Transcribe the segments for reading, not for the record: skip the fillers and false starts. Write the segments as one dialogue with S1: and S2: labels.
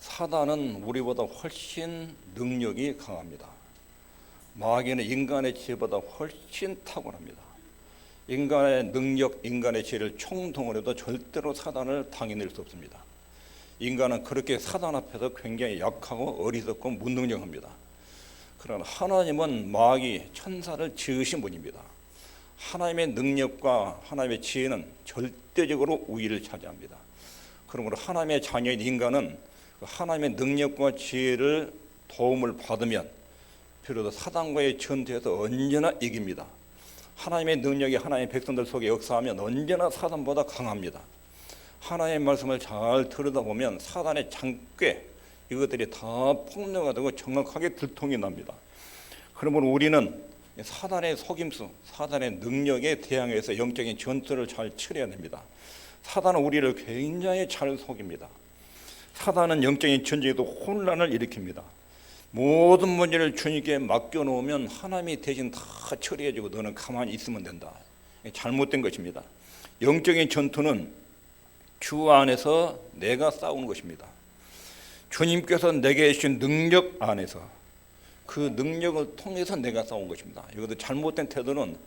S1: 사단은 우리보다 훨씬 능력이 강합니다. 마귀는 인간의 지혜보다 훨씬 탁월합니다. 인간의 능력, 인간의 지혜를 총동원해도 절대로 사단을 당해낼 수 없습니다. 인간은 그렇게 사단 앞에서 굉장히 약하고 어리석고 무능력합니다. 그러나 하나님은 마귀, 천사를 지으신 분입니다. 하나님의 능력과 하나님의 지혜는 절대적으로 우위를 차지합니다. 그러므로 하나님의 자녀인 인간은 하나님의 능력과 지혜를 도움을 받으면 비로소 사단과의 전투에서 언제나 이깁니다. 하나님의 능력이 하나님의 백성들 속에 역사하면 언제나 사단보다 강합니다. 하나님의 말씀을 잘 들여다보면 사단의 장꾀 이것들이 다 폭로가 되고 정확하게 들통이 납니다. 그러므로 우리는 사단의 속임수, 사단의 능력에 대항해서 영적인 전투를 잘 치러야 됩니다. 사단은 우리를 굉장히 잘 속입니다. 사단은 영적인 전쟁에도 혼란을 일으킵니다. 모든 문제를 주님께 맡겨놓으면 하나님이 대신 다 처리해주고 너는 가만히 있으면 된다. 잘못된 것입니다. 영적인 전투는 주 안에서 내가 싸우는 것입니다. 주님께서 내게 주신 능력 안에서 그 능력을 통해서 내가 싸운 것입니다. 이것도 잘못된 태도는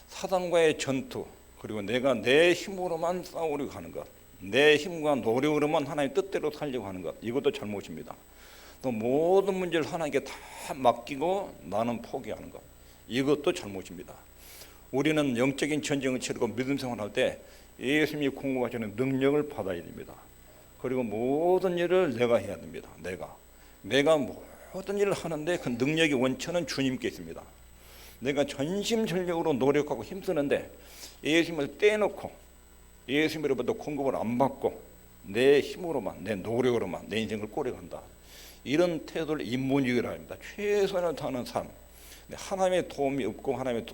S1: 사단과의 전투, 그리고 내가 내 힘으로만 싸우려고 하는 것, 내 힘과 노력으로만 하나님 뜻대로 살려고 하는 것, 이것도 잘못입니다. 또 모든 문제를 하나님께 다 맡기고 나는 포기하는 것, 이것도 잘못입니다. 우리는 영적인 전쟁을 치르고 믿음 생활할 때 예수님이 공급하시는 능력을 받아야 됩니다. 그리고 모든 일을 내가 해야 됩니다. 내가 모든 일을 하는데 그 능력의 원천은 주님께 있습니다. 내가 전심전력으로 노력하고 힘쓰는데 예수님을 떼놓고 예수님으로부터 공급을 안 받고 내 힘으로만, 내 노력으로만 내 인생을 꼬려간다. 이런 태도를 인문주의라 합니다. 최선을 다하는 삶. 하나님의 도움이 없고 하나님의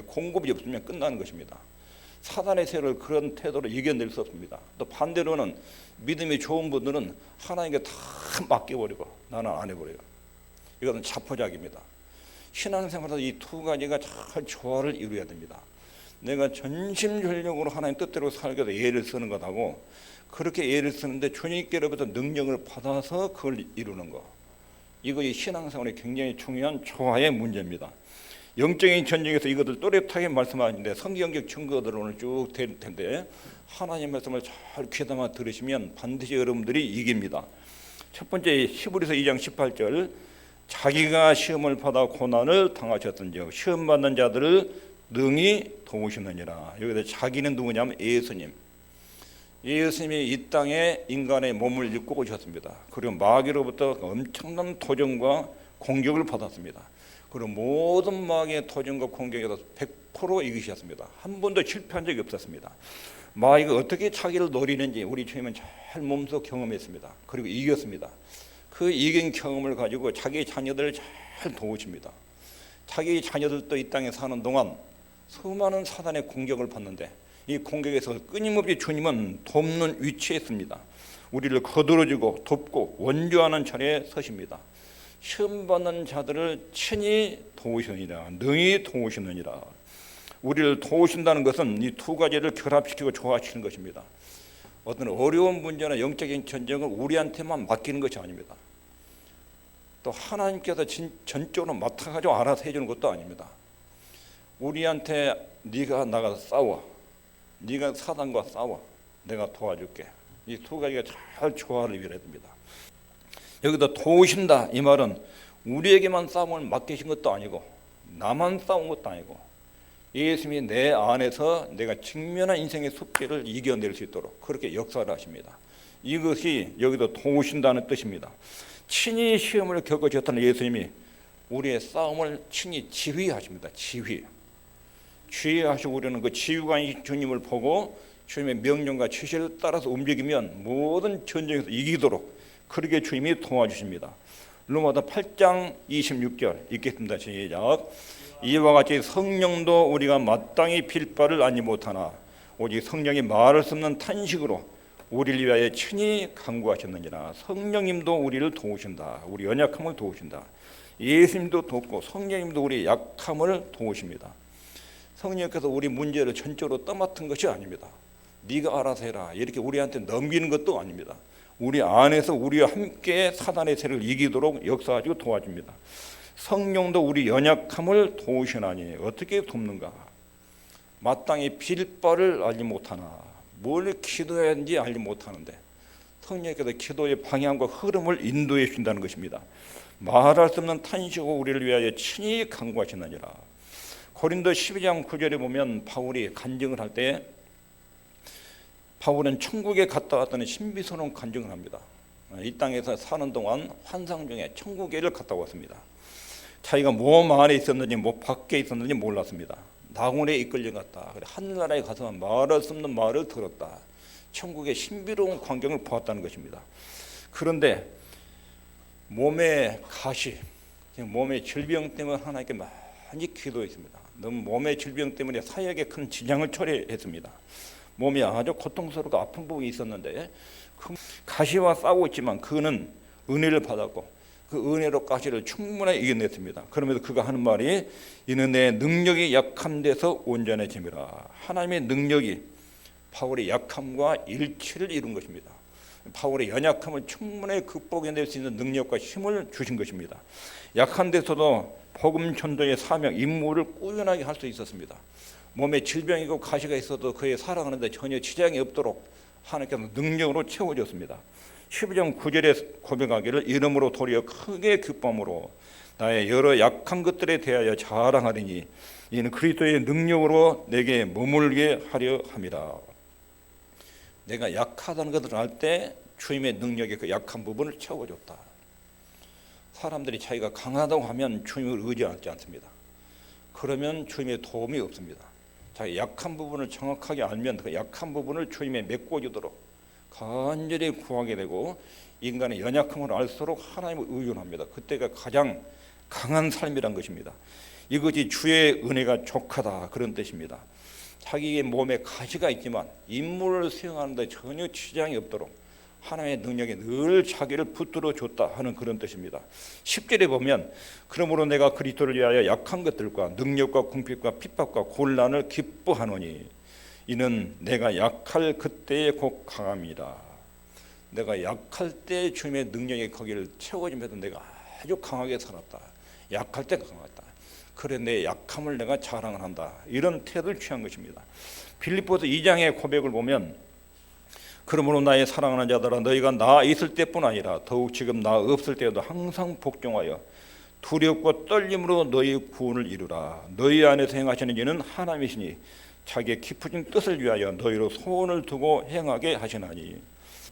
S1: 공급이 없으면 끝나는 것입니다. 사단의 세를 그런 태도로 이겨낼 수 없습니다. 또 반대로는 믿음이 좋은 분들은 하나님께 다 맡겨버리고 나는 안 해버려요. 이것은 자포자기입니다. 신앙생활에서 이 두 가지가 잘 조화를 이루어야 됩니다. 내가 전심전력으로 하나님 뜻대로 살기 위해서 애를 쓰는 것하고 그렇게 애를 쓰는데 주님께로부터 능력을 받아서 그걸 이루는 것, 이것이 신앙생활에 굉장히 중요한 조화의 문제입니다. 영적인 전쟁에서 이것을 또렷하게 말씀하시는데 성경적 증거들을 오늘 쭉 될 텐데 하나님의 말씀을 잘 귀담아 들으시면 반드시 여러분들이 이깁니다. 첫 번째 히브리서 2장 18절, 자기가 시험을 받아 고난을 당하셨던즉 시험 받는 자들을 능히 도우시느니라. 여기서 자기는 누구냐면 예수님. 예수님이 이 땅에 인간의 몸을 입고 오셨습니다. 그리고 마귀로부터 엄청난 도전과 공격을 받았습니다. 그리고 모든 마귀의 도전과 공격에서 100% 이기셨습니다. 한 번도 실패한 적이 없었습니다. 마귀가 어떻게 자기를 노리는지 우리 주님은 잘 몸소 경험했습니다. 그리고 이겼습니다. 그 이긴 경험을 가지고 자기 자녀들을 잘 도우십니다. 자기 자녀들도 이 땅에 사는 동안 수많은 사단의 공격을 받는데 이 공격에서 끊임없이 주님은 돕는 위치에 있습니다. 우리를 거들어주고 돕고 원조하는 자리에 서십니다. 시험 받는 자들을 친히 도우시느니라, 능히 도우시느니라. 우리를 도우신다는 것은 이 두 가지를 결합시키고 조화시키는 것입니다. 어떤 어려운 문제나 영적인 전쟁을 우리한테만 맡기는 것이 아닙니다. 또 하나님께서 전적으로 맡아가지고 알아서 해주는 것도 아닙니다. 우리한테 네가 나가서 싸워, 네가 사단과 싸워, 내가 도와줄게. 이 두 가지가 잘 조화를 이뤄야 됩니다. 여기다 도우신다 이 말은 우리에게만 싸움을 맡기신 것도 아니고 나만 싸운 것도 아니고 예수님이 내 안에서 내가 직면한 인생의 숙제를 이겨낼 수 있도록 그렇게 역사를 하십니다. 이것이 여기도 도우신다는 뜻입니다. 친히 시험을 겪으셨다는 예수님이 우리의 싸움을 친히 지휘하십니다. 지휘하시고 우리는 그 지휘관이 주님을 보고 주님의 명령과 지시를 따라서 움직이면 모든 전쟁에서 이기도록 그렇게 주님이 도와주십니다. 로마서 8장 26절 읽겠습니다. 시작. 이와 같이 성령도 우리가 마땅히 빌 바를 알지 못하나 오직 성령이 말할 수 없는 탄식으로 우리를 위하여 친히 간구하셨느니라. 성령님도 우리를 도우신다. 우리 연약함을 도우신다. 예수님도 돕고 성령님도 우리의 약함을 도우십니다. 성령께서 우리 문제를 전적으로 떠맡은 것이 아닙니다. 네가 알아서 해라 이렇게 우리한테 넘기는 것도 아닙니다. 우리 안에서 우리와 함께 사단의 세력을 이기도록 역사하시고 도와줍니다. 성령도 우리 연약함을 도우시나니 어떻게 돕는가? 마땅히 빌 바를 알지 못하나 뭘 기도해야 하는지 알지 못하는데 성령께서 기도의 방향과 흐름을 인도해 주신다는 것입니다. 말할 수 없는 탄식으로 우리를 위하여 친히 간구하시느니라. 고린도 12장 9절에 보면 바울이 간증을 할 때 바울은 천국에 갔다 왔더니 신비스러운 간증을 합니다. 이 땅에서 사는 동안 환상 중에 천국에를 갔다 왔습니다. 자기가 몸 안에 있었는지 뭐 밖에 있었는지 몰랐습니다. 낙원에 이끌려 갔다. 하늘나라에 가서 말할 수 없는 말을 들었다. 천국의 신비로운 광경을 보았다는 것입니다. 그런데 몸의 가시, 몸의 질병 때문에 하나님께 많이 기도했습니다. 너무 몸의 질병 때문에 사역에 큰 지장을 초래했습니다. 몸이 아주 고통스럽고 아픈 부분이 있었는데 그 가시와 싸우고 있지만 그는 은혜를 받았고 그 은혜로 가시를 충분히 이겨냈습니다. 그러면서 그가 하는 말이 이는 내 능력이 약한 데서 온전해짐이라. 하나님의 능력이 바울의 약함과 일치를 이룬 것입니다. 바울의 연약함을 충분히 극복해낼 수 있는 능력과 힘을 주신 것입니다. 약한 데서도 복음 전도의 사명, 임무를 꾸준하게 할 수 있었습니다. 몸에 질병이고 가시가 있어도 그에 살아가는데 전혀 지장이 없도록 하나님께서 능력으로 채워줬습니다. 12장 9절에 고백하기를 이름으로 도리어 크게 기쁨으로 나의 여러 약한 것들에 대하여 자랑하리니 이는 그리스도의 능력으로 내게 머물게 하려 함이라. 내가 약하다는 것을 알 때 주님의 능력이 그 약한 부분을 채워줬다. 사람들이 자기가 강하다고 하면 주님을 의지하지 않습니다. 그러면 주님의 도움이 없습니다. 자기 약한 부분을 정확하게 알면 그 약한 부분을 주님에 메꿔주도록 간절히 구하게 되고 인간의 연약함을 알수록 하나님을 의존합니다. 그때가 가장 강한 삶이란 것입니다. 이것이 주의 은혜가 족하다 그런 뜻입니다. 자기의 몸에 가시가 있지만 임무를 수행하는데 전혀 지장이 없도록 하나님의 능력이 늘 자기를 붙들어 줬다 하는 그런 뜻입니다. 10절에 보면 그러므로 내가 그리스도를 위하여 약한 것들과 능력과 궁핍과 핍박과 곤란을 기뻐하노니 이는 내가 약할 그때의 곧 강함이라. 내가 약할 때 주님의 능력이 거기를 채워주면서 내가 아주 강하게 살았다. 약할 때 강하다. 그래 내 약함을 내가 자랑을 한다. 이런 태도를 취한 것입니다. 빌립보서 2장의 고백을 보면 그러므로 나의 사랑하는 자들아 너희가 나 있을 때뿐 아니라 더욱 지금 나 없을 때에도 항상 복종하여 두렵고 떨림으로 너희 구원을 이루라. 너희 안에서 행하시는 이는 하나님이시니 자기의 깊으신 뜻을 위하여 너희로 소원을 두고 행하게 하시나니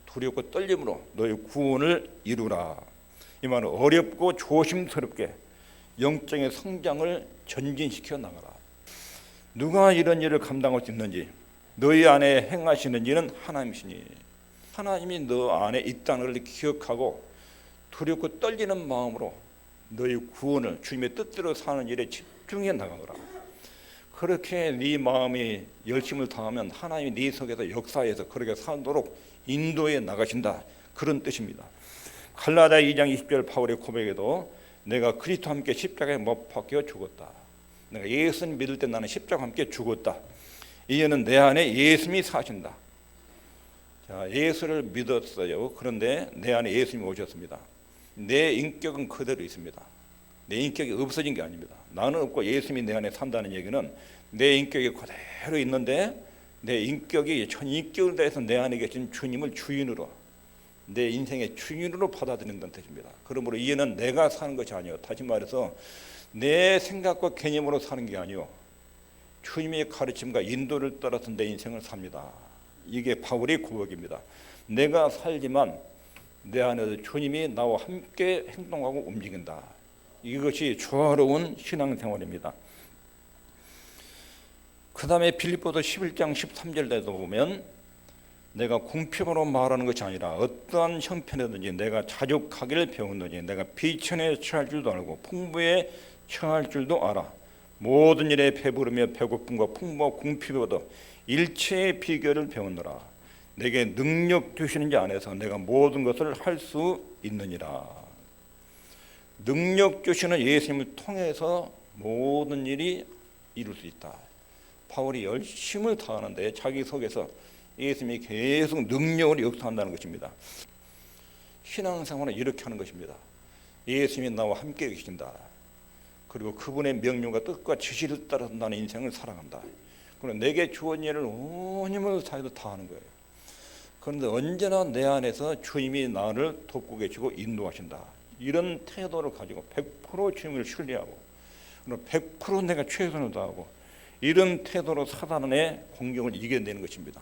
S1: 두렵고 떨림으로 너희 구원을 이루라. 이 말은 어렵고 조심스럽게 영적인 성장을 전진시켜 나가라. 누가 이런 일을 감당할 수 있는지 너희 안에 행하시는 일은 하나님이시니 하나님이 너 안에 있다는 걸 기억하고 두렵고 떨리는 마음으로 너희 구원을 주님의 뜻대로 사는 일에 집중해 나가거라. 그렇게 네 마음이 열심을 다하면 하나님이 네 속에서 역사해서 그렇게 살도록 인도해 나가신다 그런 뜻입니다. 갈라디아 2장 20절 바울의 고백에도 내가 그리스도와 함께 십자가에 못 박혀 죽었다. 내가 예수님 믿을 때 나는 십자가와 함께 죽었다. 이제는 내 안에 예수님이 사신다. 자, 예수를 믿었어요. 그런데 내 안에 예수님이 오셨습니다. 내 인격은 그대로 있습니다. 내 인격이 없어진 게 아닙니다. 나는 없고 예수님이 내 안에 산다는 얘기는 내 인격이 그대로 있는데 내 인격이 전 인격을 다해서 내 안에 계신 주님을 주인으로 내 인생의 주인으로 받아들인다는 뜻입니다. 그러므로 이제는 내가 사는 것이 아니요. 다시 말해서 내 생각과 개념으로 사는 게 아니요. 주님의 가르침과 인도를 따라서 내 인생을 삽니다. 이게 바울의 고백입니다. 내가 살지만 내 안에서 주님이 나와 함께 행동하고 움직인다. 이것이 조화로운 신앙생활입니다. 그 다음에 빌립보서 11장 13절에도 보면 내가 궁핍으로 말하는 것이 아니라 어떠한 형편이든지 내가 자족하기를 배웠느니 내가 비천에 처할 줄도 알고 풍부에 처할 줄도 알아. 모든 일에 배부르며 배고픔과 풍부와 궁핍에도 일체의 비결을 배웠노라. 내게 능력 주시는 자 안에서 내가 모든 것을 할 수 있느니라. 능력 주시는 예수님을 통해서 모든 일이 이룰 수 있다. 바울이 열심을 다하는데 자기 속에서 예수님이 계속 능력을 역사한다는 것입니다. 신앙생활은 이렇게 하는 것입니다. 예수님이 나와 함께 계신다. 그리고 그분의 명령과 뜻과 지시를 따라서 나는 인생을 살아간다. 그리고 내게 주어진 일을 온 힘을 다해서 다 하는 거예요. 그런데 언제나 내 안에서 주님이 나를 돕고 계시고 인도하신다. 이런 태도를 가지고 100% 주님을 신뢰하고 100% 내가 최선을 다하고 이런 태도로 사단의 공격을 이겨내는 것입니다.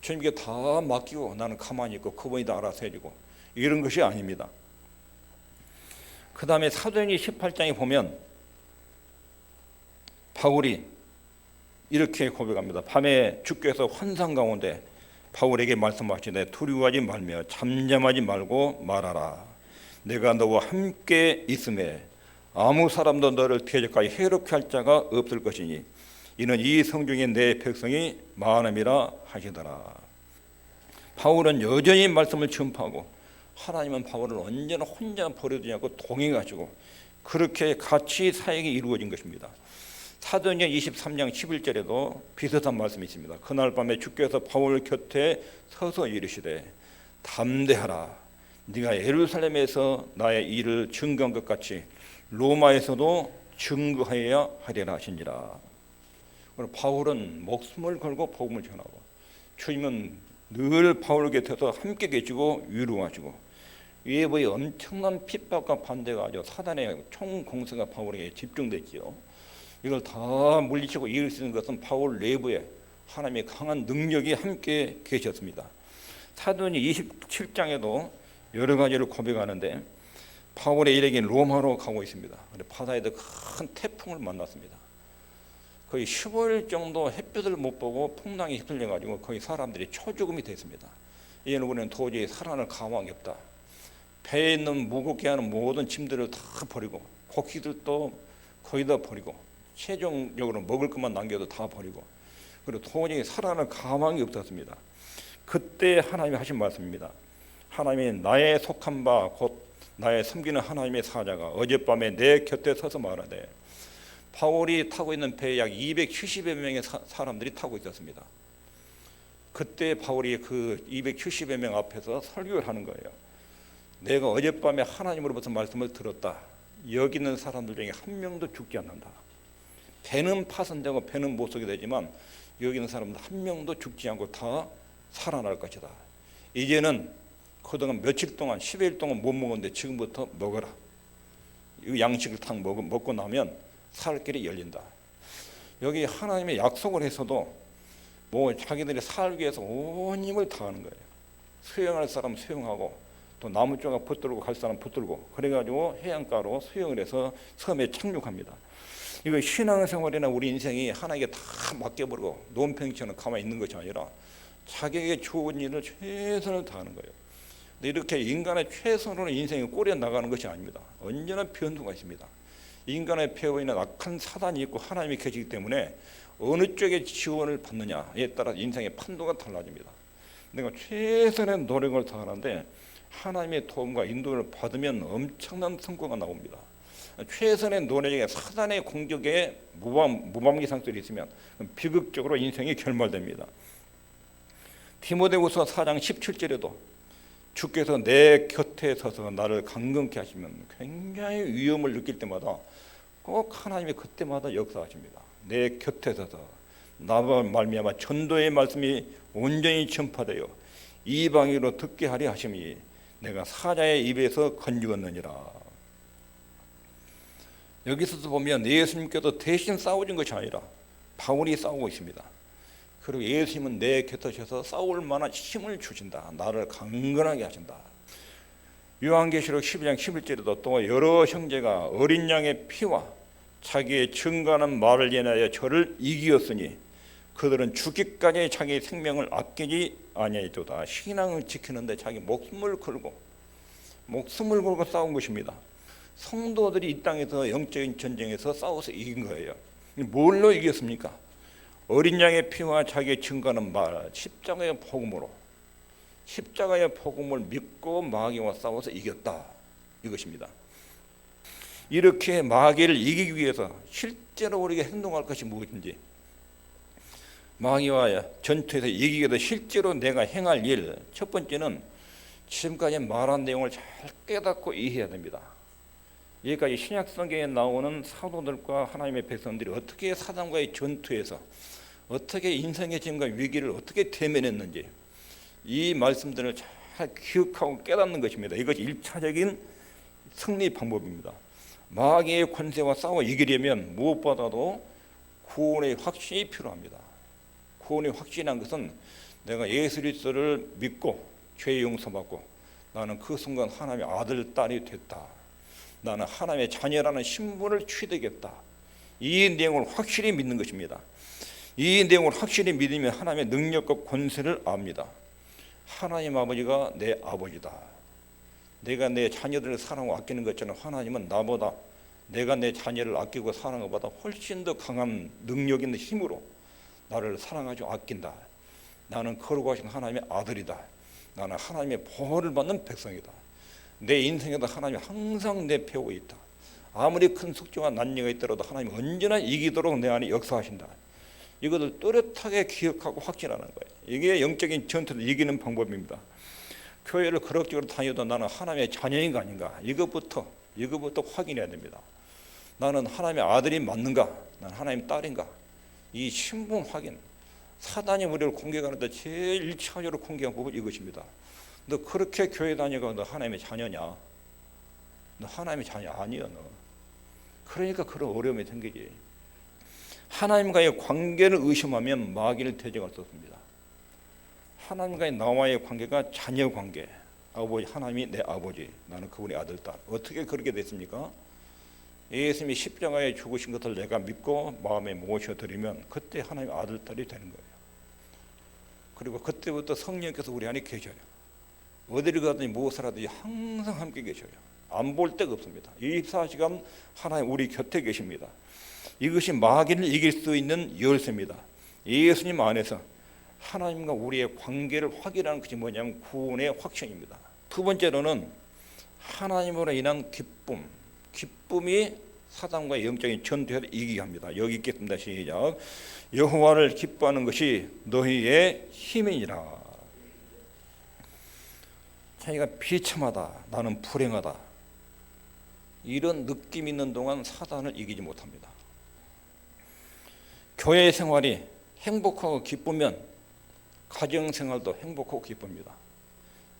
S1: 주님께 다 맡기고 나는 가만히 있고 그분이 다 알아서 해주고 이런 것이 아닙니다. 그 다음에 사도행전 18장에 보면 바울이 이렇게 고백합니다. 밤에 주께서 환상 가운데 바울에게 말씀하시되 두려워하지 말며 잠잠하지 말고 말하라. 내가 너와 함께 있음에 아무 사람도 너를 대적하여 해롭게 할 자가 없을 것이니 이는 이 성중에 내 백성이 많음이라 하시더라. 바울은 여전히 말씀을 전파하고 하나님은 바울을 언제나 혼자 버려두지 않고 동행하시고 그렇게 같이 사역이 이루어진 것입니다. 사도행전 23장 11절에도 비슷한 말씀이 있습니다. 그날 밤에 주께서 바울 곁에 서서 이르시되 담대하라. 네가 예루살렘에서 나의 일을 증거한 것 같이 로마에서도 증거하여야 하리라 하시니라. 바울은 목숨을 걸고 복음을 전하고 주님은 늘 바울 곁에서 함께 계시고 위로하시고 외부의 엄청난 핍박과 반대가 아주 사단의 총공세가 바울에게 집중됐지요. 이걸 다 물리치고 이길 수 있는 것은 바울 내부에 하나님의 강한 능력이 함께 계셨습니다. 사도행전 27장에도 여러 가지를 고백하는데 바울의 일행이 로마로 가고 있습니다. 바다에도 큰 태풍을 만났습니다. 거의 15일 정도 햇빛을 못 보고 풍랑이 휩쓸려가지고 거의 사람들이 초죽음이 됐습니다. 이제는 우리는 도저히 살아날 가망이 없다. 배에 있는 무겁게 하는 모든 짐들을 다 버리고 곡식들도 거의 다 버리고 최종적으로 먹을 것만 남겨도 다 버리고 그리고 도저히 살아날 가망이 없었습니다. 그때 하나님이 하신 말씀입니다. 하나님이 나의 속한 바 곧 나의 섬기는 하나님의 사자가 어젯밤에 내 곁에 서서 말하되 바울이 타고 있는 배에 약 270여 명의 사람들이 타고 있었습니다. 그때 바울이 그 270여 명 앞에서 설교를 하는 거예요. 내가 어젯밤에 하나님으로부터 말씀을 들었다. 여기 있는 사람들 중에 한 명도 죽지 않는다. 배는 파손되고 배는 못 서게 되지만 여기 있는 사람들 한 명도 죽지 않고 다 살아날 것이다. 이제는 그동안 며칠 동안 10일 동안 못 먹었는데 지금부터 먹어라. 이 양식을 딱 먹고 나면 살 길이 열린다. 여기 하나님의 약속을 해서도 뭐 자기들이 살기 위해서 온 힘을 다하는 거예요. 수영할 사람 수영하고 또 나무 조각 붙들고 갈 사람 붙들고 그래가지고 해안가로 수영을 해서 섬에 착륙합니다. 이거 신앙생활이나 우리 인생이 하나님께 다 맡겨버리고 논팽이처럼 가만히 있는 것이 아니라 자기에게 주어진 일을 최선을 다하는 거예요. 근데 이렇게 인간의 최선으로 인생이 꼬려 나가는 것이 아닙니다. 언제나 변수가 있습니다. 인간의 배후에 있는 악한 사단이 있고 하나님이 계시기 때문에 어느 쪽에 지원을 받느냐에 따라 인생의 판도가 달라집니다. 내가 최선의 노력을 다하는데 하나님의 도움과 인도를 받으면 엄청난 성과가 나옵니다. 최선의 노력에 사단의 공격에 무방비 상태로 있으면 비극적으로 인생이 결말됩니다. 디모데후서 4장 17절에도 주께서 내 곁에 서서 나를 강건케 하시면 굉장히 위험을 느낄 때마다 꼭 하나님이 그때마다 역사하십니다. 내 곁에 서서 나와 말미암아 전도의 말씀이 온전히 전파되어 이방인으로 듣게 하려 하심이 내가 사자의 입에서 건지었느니라. 여기서도 보면 예수님께서 대신 싸우신 것이 아니라 바울이 싸우고 있습니다. 그리고 예수님은 내 곁에 서서 싸울 만한 힘을 주신다. 나를 강건하게 하신다. 요한계시록 12장 11절에도 또 여러 형제가 어린 양의 피와 자기의 증거하는 말을 인하여 저를 이기었으니 그들은 죽기까지 자기 생명을 아끼지 아니하였도다. 신앙을 지키는데 자기 목숨을 걸고 싸운 것입니다. 성도들이 이 땅에서 영적인 전쟁에서 싸워서 이긴 거예요. 뭘로 이겼습니까? 어린 양의 피와 자기의 증거하는 말, 십자가의 복음을 믿고 마귀와 싸워서 이겼다. 이것입니다. 이렇게 마귀를 이기기 위해서 실제로 우리가 행동할 것이 무엇인지, 마귀와 전투에서 이기기 위해서 실제로 내가 행할 일, 첫 번째는 지금까지 말한 내용을 잘 깨닫고 이해해야 됩니다. 여기까지 신약성경에 나오는 사도들과 하나님의 백성들이 어떻게 사단과의 전투에서 어떻게 인생의 짐과 위기를 어떻게 대면했는지 이 말씀들을 잘 기억하고 깨닫는 것입니다. 이것이 1차적인 승리 방법입니다. 마귀의 권세와 싸워 이기려면 무엇보다도 구원의 확신이 필요합니다. 구원의 확신이란 것은 내가 예수 그리스도를 믿고 죄 용서받고 나는 그 순간 하나님의 아들, 딸이 됐다. 나는 하나님의 자녀라는 신분을 취득했다. 이 내용을 확실히 믿는 것입니다. 이 내용을 확실히 믿으면 하나님의 능력과 권세를 압니다. 하나님 아버지가 내 아버지다. 내가 내 자녀들을 사랑하고 아끼는 것처럼 하나님은 나보다 내가 내 자녀를 아끼고 사랑하는 것보다 훨씬 더 강한 능력 있는 힘으로 나를 사랑하고 아낀다. 나는 거룩하신 하나님의 아들이다. 나는 하나님의 보호를 받는 백성이다. 내 인생에도 하나님이 항상 내 배우고 있다. 아무리 큰 숙제와 난리가 있더라도 하나님이 언제나 이기도록 내 안에 역사하신다. 이것을 또렷하게 기억하고 확신하는 거예요. 이게 영적인 전투를 이기는 방법입니다. 교회를 그럭저럭 다녀도 나는 하나님의 자녀인가 아닌가 이것부터 확인해야 됩니다. 나는 하나님의 아들이 맞는가? 나는 하나님의 딸인가? 이 신분 확인. 사단이 우리를 공격하는데 제일 1차적으로 공격한 부분이 이것입니다. 너 그렇게 교회 다니고 너 하나님의 자녀냐? 너 하나님의 자녀 아니야 너. 그러니까 그런 어려움이 생기지. 하나님과의 관계를 의심하면 마귀를 대적할 수 없습니다. 하나님과의 나와의 관계가 자녀 관계. 아버지 하나님이 내 아버지, 나는 그분의 아들, 딸. 어떻게 그렇게 됐습니까? 예수님이 십자가에 죽으신 것을 내가 믿고 마음에 모셔드리면 그때 하나님의 아들, 딸이 되는 거예요. 그리고 그때부터 성령께서 우리 안에 계셔요. 어디를 가든지 무엇을 하든지 항상 함께 계셔요. 안 볼 데가 없습니다. 24시간 하나님 우리 곁에 계십니다. 이것이 마귀를 이길 수 있는 열쇠입니다. 예수님 안에서 하나님과 우리의 관계를 확인하는 것이 뭐냐면 구원의 확신입니다. 두 번째로는 하나님으로 인한 기쁨. 기쁨이 사단과의 영적인 전투에서 이기게 합니다. 여기 있겠습니다. 시작. 여호와를 기뻐하는 것이 너희의 힘이니라. 자기가 비참하다, 나는 불행하다, 이런 느낌 있는 동안 사단을 이기지 못합니다. 교회 생활이 행복하고 기쁘면 가정생활도 행복하고 기쁩니다.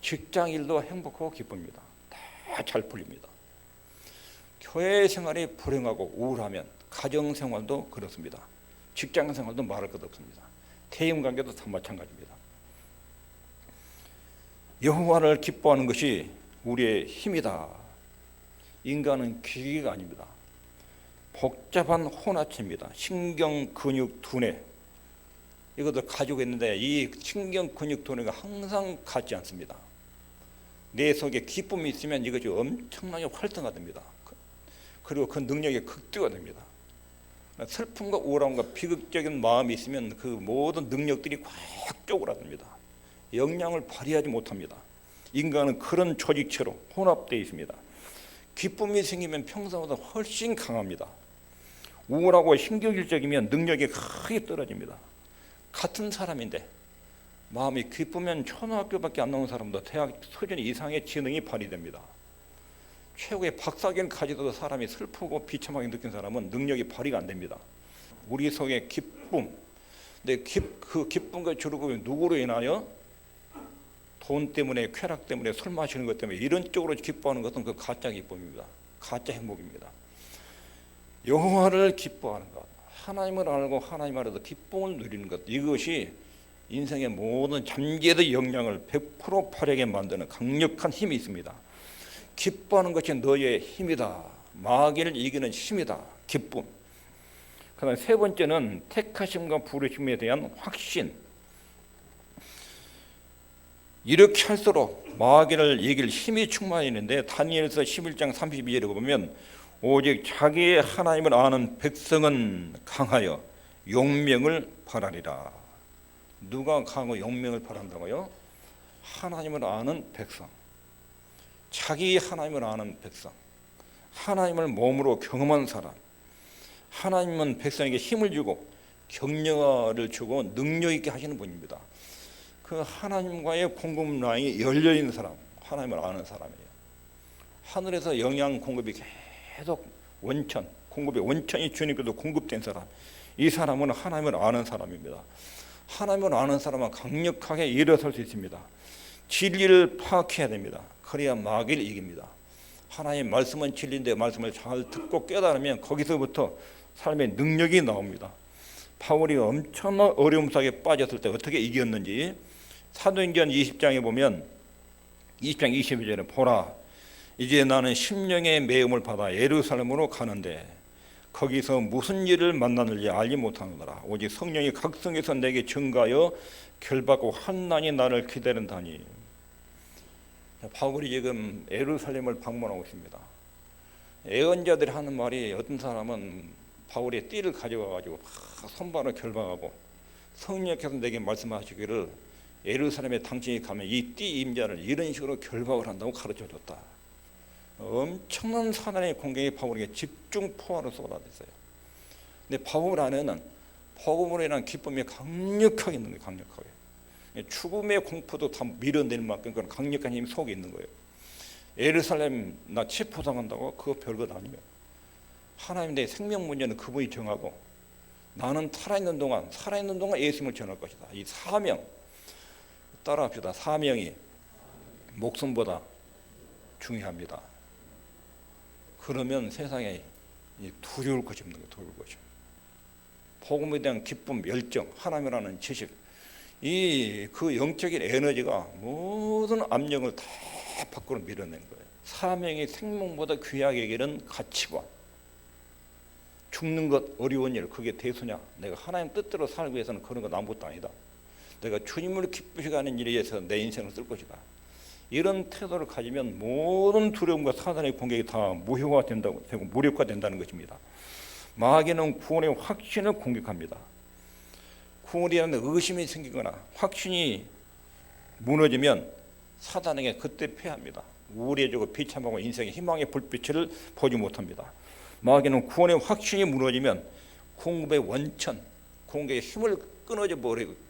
S1: 직장일도 행복하고 기쁩니다. 다 잘 풀립니다. 교회 생활이 불행하고 우울하면 가정생활도 그렇습니다. 직장생활도 말할 것 없습니다. 대인관계도 다 마찬가지입니다. 여호와를 기뻐하는 것이 우리의 힘이다. 인간은 기계가 아닙니다. 복잡한 혼합체입니다. 신경, 근육, 두뇌 이것을 가지고 있는데 이 신경, 근육, 두뇌가 항상 같지 않습니다. 내 속에 기쁨이 있으면 이것이 엄청나게 활성화됩니다. 그리고 그 능력이 극대화됩니다. 슬픔과 우울함과 비극적인 마음이 있으면 그 모든 능력들이 꽉 쪼그라듭니다. 역량을 발휘하지 못합니다. 인간은 그런 조직체로 혼합되어 있습니다. 기쁨이 생기면 평소보다 훨씬 강합니다. 우울하고 신경질적이면 능력이 크게 떨어집니다. 같은 사람인데 마음이 기쁘면 초등학교밖에 안 나온 사람도 대학 수준 이상의 지능이 발휘됩니다. 최고의 박사학위를 가지고도 사람이 슬프고 비참하게 느낀 사람은 능력이 발휘가 안 됩니다. 우리 속에 기쁨, 근데 그 기쁨과 즐거움이 누구로 인하여? 돈 때문에, 쾌락 때문에, 술 마시는 것 때문에 이런 쪽으로 기뻐하는 것은 그 가짜 기쁨입니다. 가짜 행복입니다. 여호와를 기뻐하는 것, 하나님을 알고 하나님 안에서 기쁨을 누리는 것, 이것이 인생의 모든 잠재의 역량을 100% 발휘하게 만드는 강력한 힘이 있습니다. 기뻐하는 것이 너의 힘이다. 마귀를 이기는 힘이다. 기쁨. 그다음에 세 번째는 택하심과 부르심에 대한 확신. 이렇게 할수록 마귀를 이길 힘이 충만히 있는데 다니엘서 11장 32절에 보면 오직 자기의 하나님을 아는 백성은 강하여 용명을 바라리라. 누가 강하고 용명을 바란다고요? 하나님을 아는 백성. 자기 하나님을 아는 백성. 하나님을 몸으로 경험한 사람. 하나님은 백성에게 힘을 주고 격려를 주고 능력 있게 하시는 분입니다. 그 하나님과의 공급 라인이 열려 있는 사람, 하나님을 아는 사람이에요. 하늘에서 영양 공급이 계속 공급의 원천이 주님께도 공급된 사람, 이 사람은 하나님을 아는 사람입니다. 하나님을 아는 사람은 강력하게 일어설 수 있습니다. 진리를 파악해야 됩니다. 그래야 마귀를 이깁니다. 하나님의 말씀은 진리인데 말씀을 잘 듣고 깨달으면 거기서부터 삶의 능력이 나옵니다. 바울이 엄청난 어려움 속에 빠졌을 때 어떻게 이겼는지 사도행전 20장에 보면 20장 22절에 보라 이제 나는 심령의 매음을 받아 예루살렘으로 가는데 거기서 무슨 일을 만나는지 알지 못하노라. 오직 성령이 각성해서 내게 증가하여 결박하고 환난이 나를 기다린다니. 바울이 지금 예루살렘을 방문하고 있습니다. 예언자들이 하는 말이 어떤 사람은 바울의 띠를 가져와가지고 손발을 결박하고 성령께서 내게 말씀하시기를 예루살렘에 당신이 가면 이 띠 임자를 이런 식으로 결박을 한다고 가르쳐줬다. 엄청난 사단의 공격이 바울에게 집중 포화로 쏟아졌어요. 근데 바울 안에는 복음으로 기쁨이 강력하게 있는 거예요. 강력하게. 죽음의 공포도 다 밀어낼 만큼 그런 강력한 힘이 속에 있는 거예요. 예루살렘 나 체포당한다고 그거 별것 아니에요. 하나님 내 생명 문제는 그분이 정하고 나는 살아있는 동안 예수님을 전할 것이다. 이 사명 따라합시다. 사명이 목숨보다 중요합니다. 그러면 세상에 두려울 것이 없는 거예요. 두려울 것이. 복음에 대한 기쁨, 열정, 하나님이라는 지식, 그 영적인 에너지가 모든 압력을 다 밖으로 밀어낸 거예요. 사명이 생명보다 귀하게 여기는 가치관. 죽는 것 어려운 일, 그게 대수냐? 내가 하나님 뜻대로 살기 위해서는 그런 건 아무것도 아니다. 내가 주님을 기쁘시게 하는 일에 위해서 내 인생을 쓸 것이다. 이런 태도를 가지면 모든 두려움과 사단의 공격이 다 무효화되고 무력화된다는 것입니다. 마귀는 구원의 확신을 공격합니다. 구원이라는 의심이 생기거나 확신이 무너지면 사단에게 그때 패합니다. 우울해지고 비참하고 인생의 희망의 불빛을 보지 못합니다. 마귀는 구원의 확신이 무너지면 공급의 원천, 공격의 힘을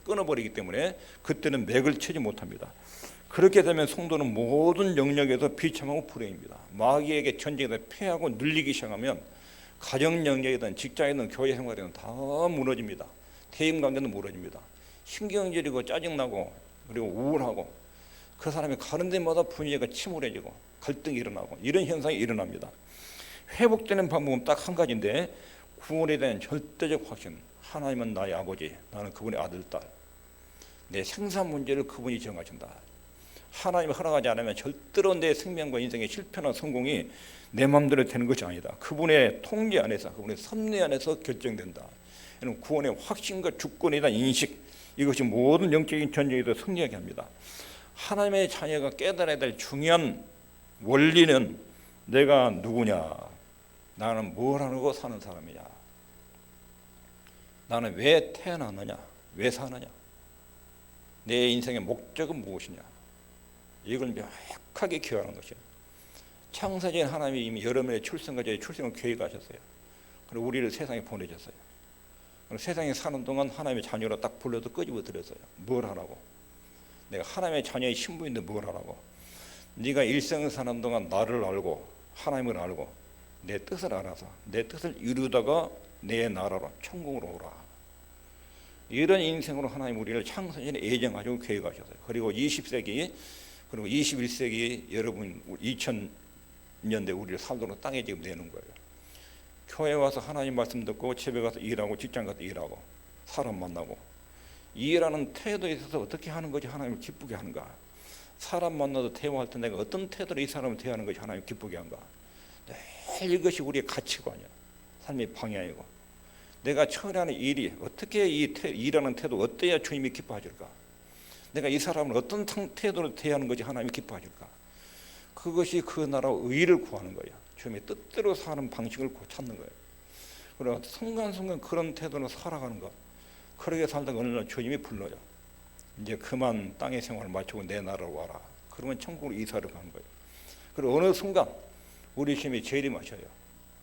S1: 끊어버리기 때문에 그때는 맥을 치지 못합니다. 그렇게 되면 성도는 모든 영역에서 비참하고 불행입니다. 마귀에게 전쟁에서 패하고 눌리기 시작하면 가정 영역이든 직장이든 교회 생활이든 다 무너집니다. 대인관계도 무너집니다. 신경질이고 짜증나고 그리고 우울하고 그 사람이 가는 데마다 분위기가 침울해지고 갈등이 일어나고 이런 현상이 일어납니다. 회복되는 방법은 딱 한 가지인데 구원에 대한 절대적 확신. 하나님은 나의 아버지, 나는 그분의 아들, 딸. 내 생산 문제를 그분이 정하신다. 하나님이 허락하지 않으면 절대로 내 생명과 인생의 실패나 성공이 내 마음대로 되는 것이 아니다. 그분의 통제 안에서, 그분의 섭리 안에서 결정된다. 이런 구원의 확신과 주권에 대한 인식, 이것이 모든 영적인 전쟁에도 승리하게 합니다. 하나님의 자녀가 깨달아야 될 중요한 원리는 내가 누구냐, 나는 뭘 하고 사는 사람이냐, 나는 왜 태어났느냐, 왜 사느냐, 내 인생의 목적은 무엇이냐, 이걸 명확하게 기억하는 것이죠. 창세전 하나님이 이미 여러분의 출생까지 출생을 계획하셨어요. 그리고 우리를 세상에 보내셨어요. 그리고 세상에 사는 동안 하나님의 자녀로 딱 불러도 끄집어 들였어요. 뭘 하라고? 내가 하나님의 자녀의 신부인데 뭘 하라고? 네가 일생을 사는 동안 나를 알고 하나님을 알고 내 뜻을 알아서 내 뜻을 이루다가 내 나라로 천국으로 오라. 이런 인생으로 하나님 우리를 창세전에 예정하시고 계획하셨어요. 그리고 20세기 그리고 21세기 여러분 2000년대 우리를 살도록 땅에 지금 내는 거예요. 교회 와서 하나님 말씀 듣고 집에 가서 일하고 직장 가서 일하고 사람 만나고 일하는 태도에 있어서 어떻게 하는 것이 하나님을 기쁘게 하는가? 사람 만나도 대화할 때 내가 어떤 태도로 이 사람을 대하는 것이 하나님을 기쁘게 한가? 늘 이것이 우리의 가치관이야. 삶의 방향이고 내가 처리하는 일이 어떻게 일하는 태도 어때야 주님이 기뻐하실까? 내가 이 사람을 어떤 태도로 대하는 것이 하나님이 기뻐하실까? 그것이 그 나라 의를 구하는 거야. 주님의 뜻대로 사는 방식을 찾는 거예요. 그리고 순간순간 그런 태도로 살아가는 것. 그렇게 살다가 어느 날 주님이 불러요. 이제 그만 땅의 생활을 마치고 내 나라로 와라. 그러면 천국으로 이사를 가는 거예요. 그리고 어느 순간 우리 주님이 재림하셔요.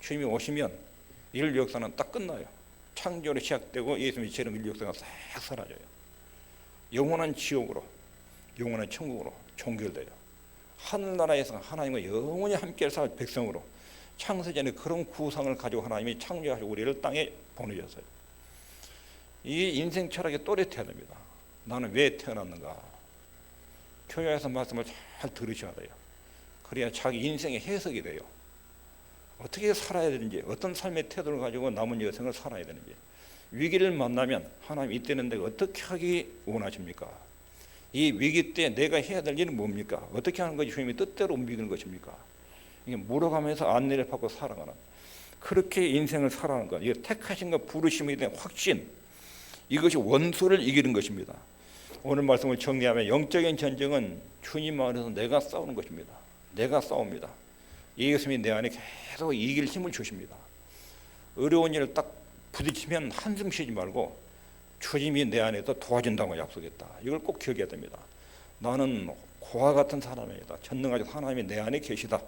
S1: 주님이 오시면 인류 역사는 딱 끝나요. 창조로 시작되고 예수님이 재림 인류 역사가 싹 사라져요. 영원한 지옥으로 영원한 천국으로 종결돼요. 하늘나라에서 하나님과 영원히 함께 살 백성으로 창세전에 그런 구상을 가지고 하나님이 창조하시고 우리를 땅에 보내셨어요. 이 인생 철학이 또렷해야 됩니다. 나는 왜 태어났는가? 교회에서 말씀을 잘 들으셔야 돼요. 그래야 자기 인생의 해석이 돼요. 어떻게 살아야 되는지, 어떤 삶의 태도를 가지고 남은 여생을 살아야 되는지, 위기를 만나면 하나님 이때는 내가 어떻게 하기 원하십니까? 이 위기 때 내가 해야 될 일은 뭡니까? 어떻게 하는 것이 주님의 뜻대로 움직이는 것입니까? 이게 물어가면서 안내를 받고 살아가는, 그렇게 인생을 살아가는 것, 이게 택하신과 부르심에 대한 확신, 이것이 원수를 이기는 것입니다. 오늘 말씀을 정리하면 영적인 전쟁은 주님 안에서 내가 싸우는 것입니다. 내가 싸웁니다. 예수님이 내 안에 계속 이길 힘을 주십니다. 어려운 일을 딱 부딪히면 한숨 쉬지 말고 주님이 내 안에서 도와준다고 약속했다. 이걸 꼭 기억해야 됩니다. 나는 고와 같은 사람이다. 전능하신 하나님이 내 안에 계시다.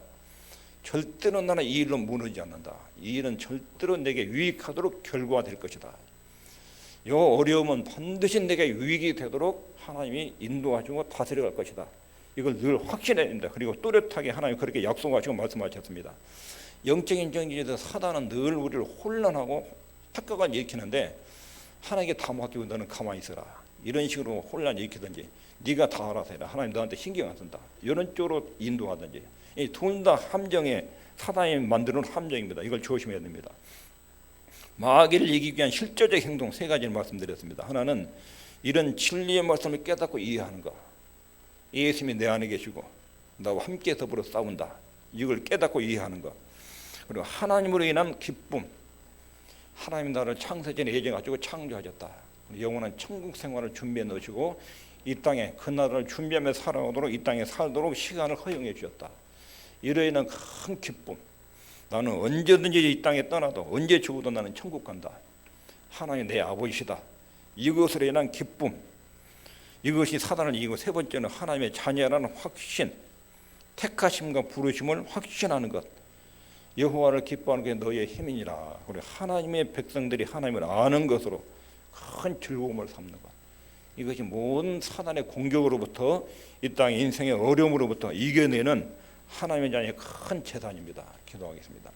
S1: 절대로 나는 이 일로 무너지지 않는다. 이 일은 절대로 내게 유익하도록 결과가 될 것이다. 이 어려움은 반드시 내게 유익이 되도록 하나님이 인도하시고 다스려갈 것이다. 이걸 늘 확신해야 됩니다. 그리고 또렷하게 하나님 그렇게 약속하시고 말씀하셨습니다. 영적인 전쟁에서 사단은 늘 우리를 혼란하고 착각을 일으키는데 하나님께 다 맡기고 너는 가만히 있어라. 이런 식으로 혼란 일으키든지 네가 다 알아서 해라. 하나님 너한테 신경 안 쓴다. 이런 쪽으로 인도하든지, 이 둘 다 함정에 사단이 만드는 함정입니다. 이걸 조심해야 됩니다. 마귀를 이기기 위한 실제적 행동 세 가지를 말씀드렸습니다. 하나는 이런 진리의 말씀을 깨닫고 이해하는 것. 예수님이 내 안에 계시고 나와 함께 더불어 싸운다. 이걸 깨닫고 이해하는 것. 그리고 하나님으로 인한 기쁨. 하나님 나라를 창세전에 예정하시고 창조하셨다. 영원한 천국 생활을 준비해 놓으시고 이 땅에 그 나라를 준비하며 살아오도록 이 땅에 살도록 시간을 허용해 주셨다. 이로 인한 큰 기쁨. 나는 언제든지 이 땅에 떠나도 언제 죽어도 나는 천국 간다. 하나님 내 아버지시다. 이것으로 인한 기쁨. 이것이 사단을 이기고 세 번째는 하나님의 자녀라는 확신. 택하심과 부르심을 확신하는 것. 여호와를 기뻐하는 게 너의 힘이니라. 우리 하나님의 백성들이 하나님을 아는 것으로 큰 즐거움을 삼는 것. 이것이 모든 사단의 공격으로부터 이 땅의 인생의 어려움으로부터 이겨내는 하나님의 자녀의 큰 재산입니다. 기도하겠습니다.